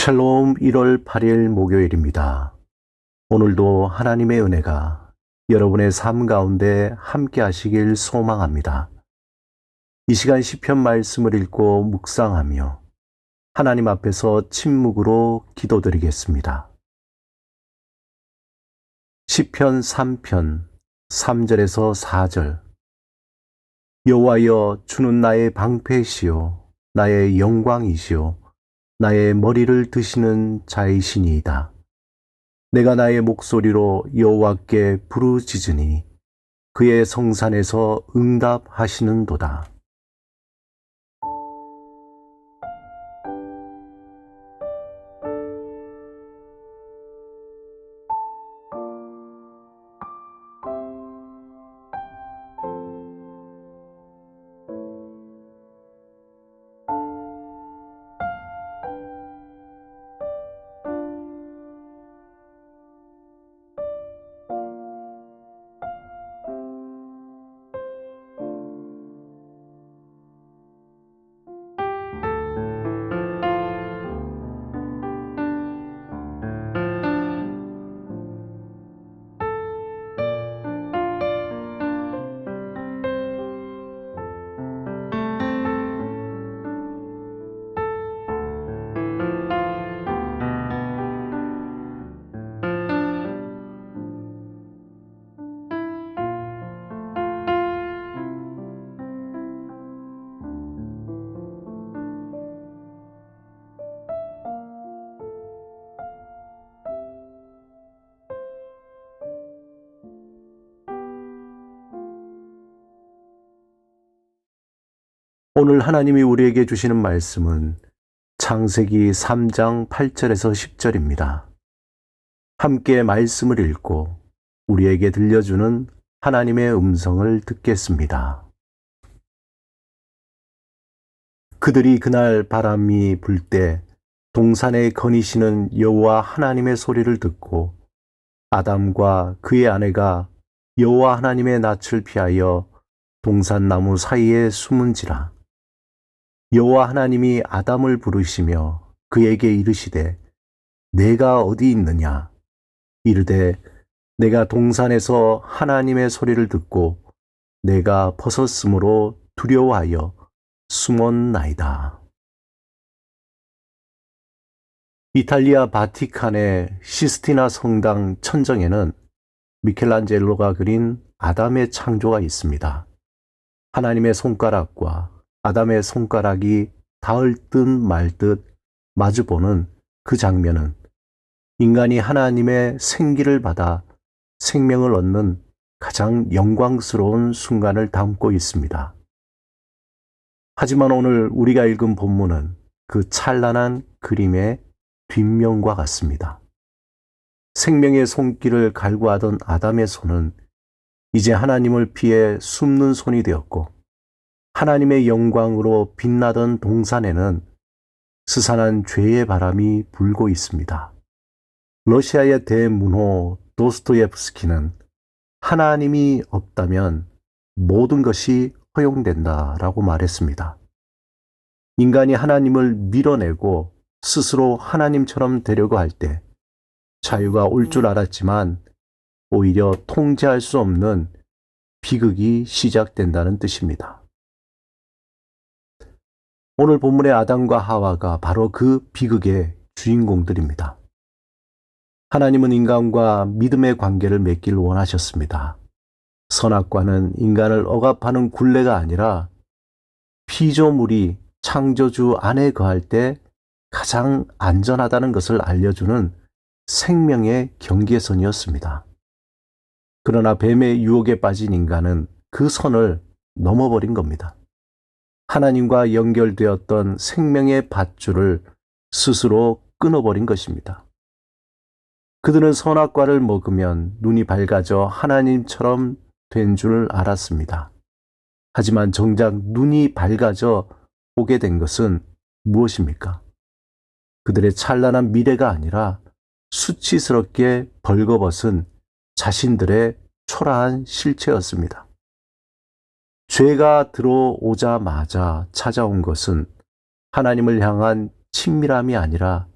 샬롬 1월 8일 목요일입니다. 오늘도 하나님의 은혜가 여러분의 삶 가운데 함께 하시길 소망합니다. 이 시간 시편 말씀을 읽고 묵상하며 하나님 앞에서 침묵으로 기도드리겠습니다. 시편 3편 3절에서 4절. 여호와여, 주는 나의 방패시요 나의 영광이시요 나의 머리를 드시는 자이시니이다. 내가 나의 목소리로 여호와께 부르짖으니 그의 성산에서 응답하시는도다. 오늘 하나님이 우리에게 주시는 말씀은 창세기 3장 8절에서 10절입니다. 함께 말씀을 읽고 우리에게 들려주는 하나님의 음성을 듣겠습니다. 그들이 그날 바람이 불 때 동산에 거니시는 여호와 하나님의 소리를 듣고 아담과 그의 아내가 여호와 하나님의 낯을 피하여 동산나무 사이에 숨은지라. 여호와 하나님이 아담을 부르시며 그에게 이르시되 내가 어디 있느냐? 이르되 내가 동산에서 하나님의 소리를 듣고 내가 벗었으므로 두려워하여 숨었나이다. 이탈리아 바티칸의 시스티나 성당 천정에는 미켈란젤로가 그린 아담의 창조가 있습니다. 하나님의 손가락과 아담의 손가락이 닿을 듯 말 듯 마주보는 그 장면은 인간이 하나님의 생기를 받아 생명을 얻는 가장 영광스러운 순간을 담고 있습니다. 하지만 오늘 우리가 읽은 본문은 그 찬란한 그림의 뒷면과 같습니다. 생명의 손길을 갈구하던 아담의 손은 이제 하나님을 피해 숨는 손이 되었고, 하나님의 영광으로 빛나던 동산에는 스산한 죄의 바람이 불고 있습니다. 러시아의 대문호 도스토옙스키는 하나님이 없다면 모든 것이 허용된다라고 말했습니다. 인간이 하나님을 밀어내고 스스로 하나님처럼 되려고 할 때 자유가 올 줄 알았지만 오히려 통제할 수 없는 비극이 시작된다는 뜻입니다. 오늘 본문의 아담과 하와가 바로 그 비극의 주인공들입니다. 하나님은 인간과 믿음의 관계를 맺기를 원하셨습니다. 선악과는 인간을 억압하는 굴레가 아니라 피조물이 창조주 안에 거할 때 가장 안전하다는 것을 알려주는 생명의 경계선이었습니다. 그러나 뱀의 유혹에 빠진 인간은 그 선을 넘어버린 겁니다. 하나님과 연결되었던 생명의 밧줄을 스스로 끊어버린 것입니다. 그들은 선악과를 먹으면 눈이 밝아져 하나님처럼 된 줄 알았습니다. 하지만 정작 눈이 밝아져 보게 된 것은 무엇입니까? 그들의 찬란한 미래가 아니라 수치스럽게 벌거벗은 자신들의 초라한 실체였습니다. 죄가 들어오자마자 찾아온 것은 하나님을 향한 친밀함이 아니라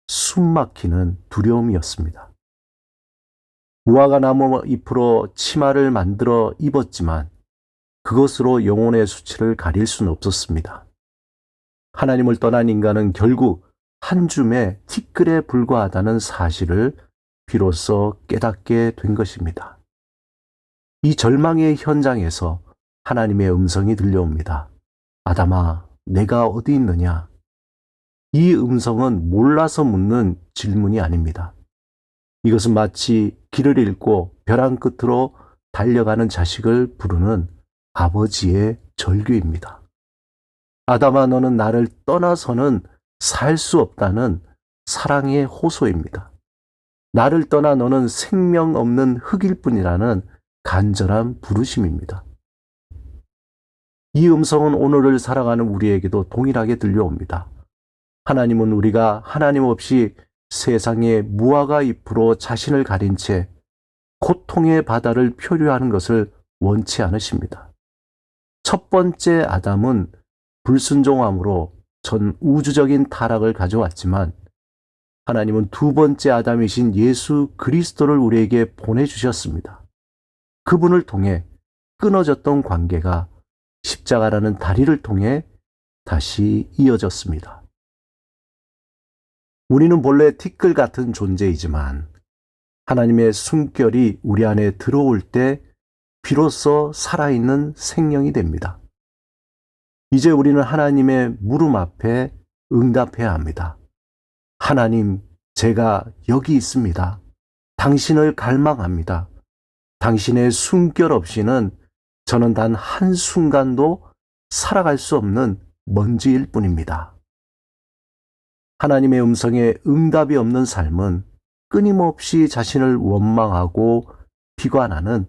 숨막히는 두려움이었습니다. 무화과 나무 잎으로 치마를 만들어 입었지만 그것으로 영혼의 수치를 가릴 수는 없었습니다. 하나님을 떠난 인간은 결국 한 줌의 티끌에 불과하다는 사실을 비로소 깨닫게 된 것입니다. 이 절망의 현장에서 하나님의 음성이 들려옵니다. 아담아, 내가 어디 있느냐? 이 음성은 몰라서 묻는 질문이 아닙니다. 이것은 마치 길을 잃고 벼랑 끝으로 달려가는 자식을 부르는 아버지의 절규입니다. 아담아, 너는 나를 떠나서는 살 수 없다는 사랑의 호소입니다. 나를 떠나 너는 생명 없는 흙일 뿐이라는 간절한 부르심입니다. 이 음성은 오늘을 살아가는 우리에게도 동일하게 들려옵니다. 하나님은 우리가 하나님 없이 세상의 무화과 잎으로 자신을 가린 채 고통의 바다를 표류하는 것을 원치 않으십니다. 첫 번째 아담은 불순종함으로 전 우주적인 타락을 가져왔지만 하나님은 두 번째 아담이신 예수 그리스도를 우리에게 보내주셨습니다. 그분을 통해 끊어졌던 관계가 십자가라는 다리를 통해 다시 이어졌습니다. 우리는 본래 티끌 같은 존재이지만 하나님의 숨결이 우리 안에 들어올 때 비로소 살아있는 생명이 됩니다. 이제 우리는 하나님의 물음 앞에 응답해야 합니다. 하나님, 제가 여기 있습니다. 당신을 갈망합니다. 당신의 숨결 없이는 저는 단 한순간도 살아갈 수 없는 먼지일 뿐입니다. 하나님의 음성에 응답이 없는 삶은 끊임없이 자신을 원망하고 비관하는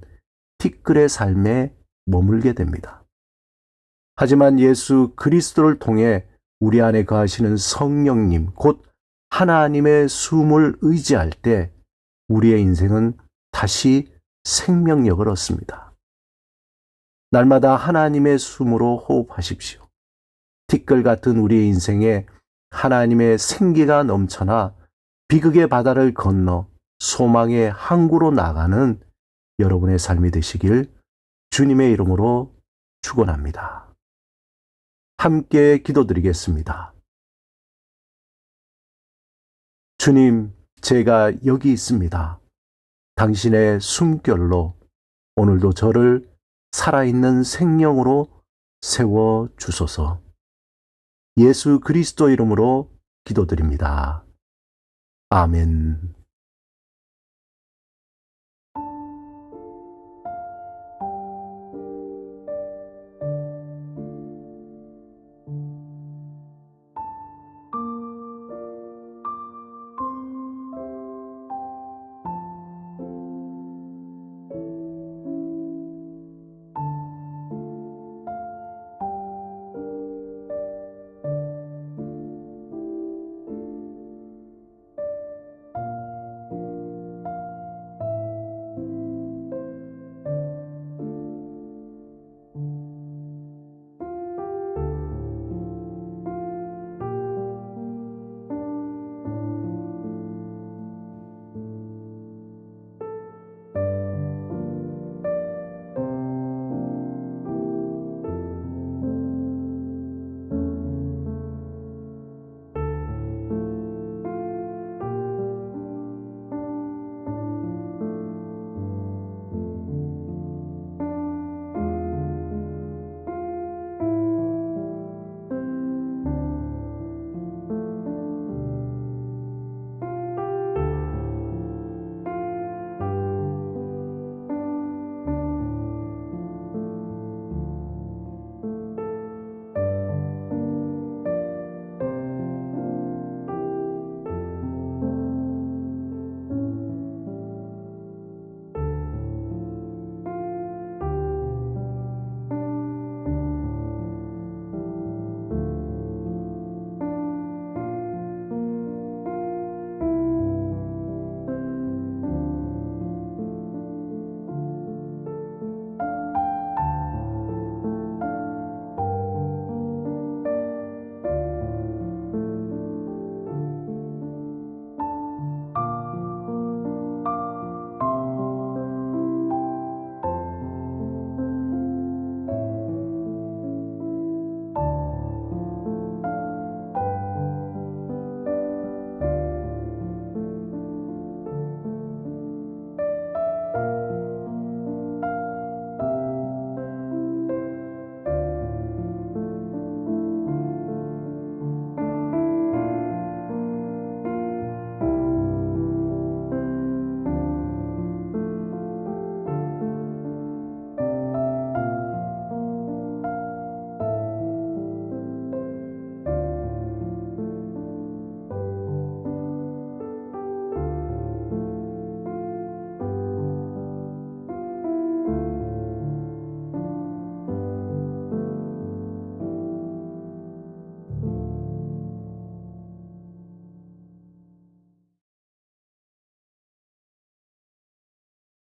티끌의 삶에 머물게 됩니다. 하지만 예수 그리스도를 통해 우리 안에 거하시는 성령님, 곧 하나님의 숨을 의지할 때 우리의 인생은 다시 생명력을 얻습니다. 날마다 하나님의 숨으로 호흡하십시오. 티끌 같은 우리의 인생에 하나님의 생기가 넘쳐나 비극의 바다를 건너 소망의 항구로 나가는 여러분의 삶이 되시길 주님의 이름으로 축원합니다. 함께 기도드리겠습니다. 주님, 제가 여기 있습니다. 당신의 숨결로 오늘도 저를 살아있는 생명으로 세워 주소서. 예수 그리스도 이름으로 기도드립니다. 아멘.